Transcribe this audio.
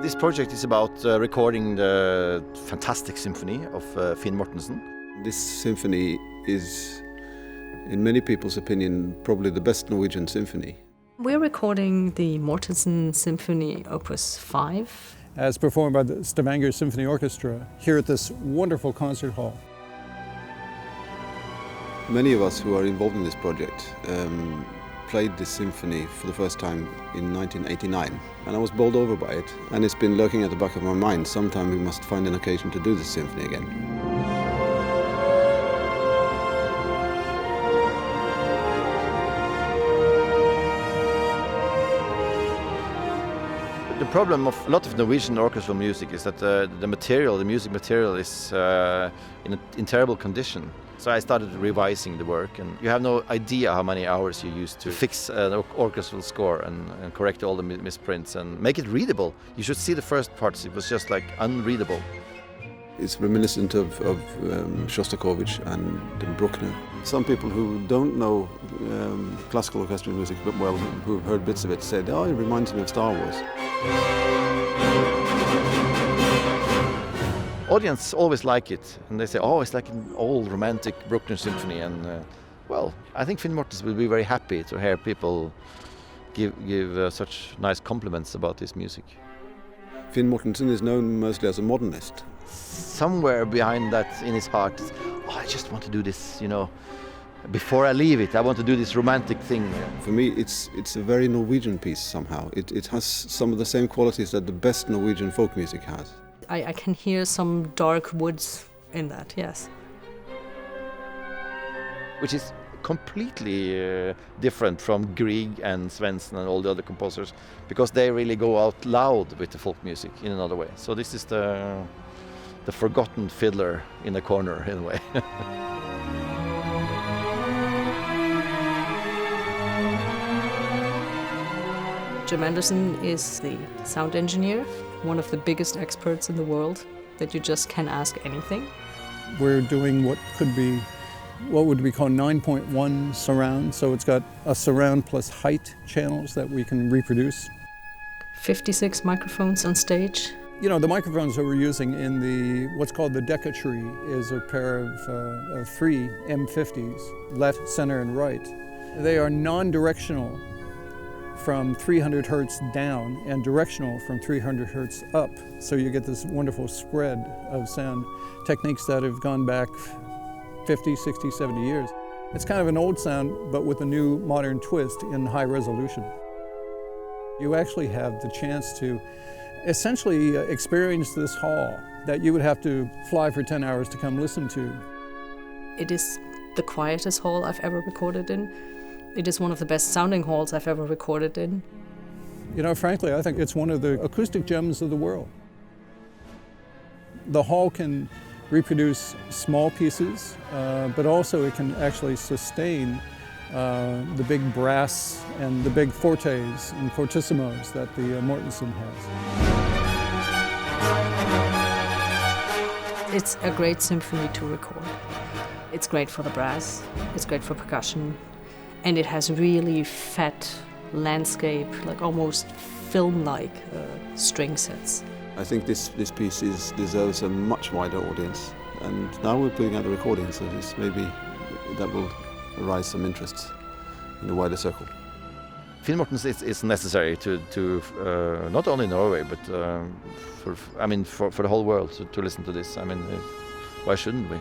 This project is about recording the fantastic symphony of Finn Mortensen. This symphony is, in many people's opinion, probably the best Norwegian symphony. We're recording the Mortensen Symphony Opus 5. As performed by the Stavanger Symphony Orchestra here at this wonderful concert hall. Many of us who are involved in this project played this symphony for the first time in 1989, and I was bowled over by it, and it's been lurking at the back of my mind. Sometime we must find an occasion to do this symphony again. The problem of a lot of Norwegian orchestral music is that the music material is in terrible condition. So I started revising the work, and you have no idea how many hours you use to fix an orchestral score and correct all the misprints and make it readable. You should see the first parts, it was just like unreadable. It's reminiscent of Shostakovich and Bruckner. Some people who don't know classical orchestral music but well, who've heard bits of it, said, "Oh, it reminds me of Star Wars." Audience always like it, and they say, "Oh, it's like an old romantic Bruckner symphony." And well, I think Finn Mortensen will be very happy to hear people give such nice compliments about this music. Finn Mortensen is known mostly as a modernist. Somewhere behind that in his heart, I just want to do this, before I leave it, I want to do this romantic thing. For me, it's a very Norwegian piece somehow. It has some of the same qualities that the best Norwegian folk music has. I can hear some dark woods in that, yes. Which is completely different from Grieg and Svensson and all the other composers, because they really go out loud with the folk music in another way. So this is the forgotten fiddler in the corner, in a way. Jim Anderson is the sound engineer, one of the biggest experts in the world, that you just can ask anything. We're doing what would be called 9.1 surround, so it's got a surround plus height channels that we can reproduce. 56 microphones on stage. The microphones that we're using in what's called the Decca tree is a pair of 3 M50s, left, center, and right. They are non-directional from 300 hertz down and directional from 300 hertz up. So you get this wonderful spread of sound, techniques that have gone back 50, 60, 70 years. It's kind of an old sound, but with a new modern twist in high resolution. You actually have the chance to essentially experience this hall that you would have to fly for 10 hours to come listen to. It is the quietest hall I've ever recorded in. It is one of the best sounding halls I've ever recorded in. Frankly, I think it's one of the acoustic gems of the world. The hall can reproduce small pieces, but also it can actually sustain the big brass and the big fortes and fortissimos that the Mortensen has. It's a great symphony to record. It's great for the brass, it's great for percussion, and it has really fat landscape, like almost film-like string sets. I think this piece deserves a much wider audience, and now we're putting out a recording, so maybe that will arise some interest in a wider circle. Finn Mortensen is necessary to not only Norway, but for the whole world to listen to this. Why shouldn't we?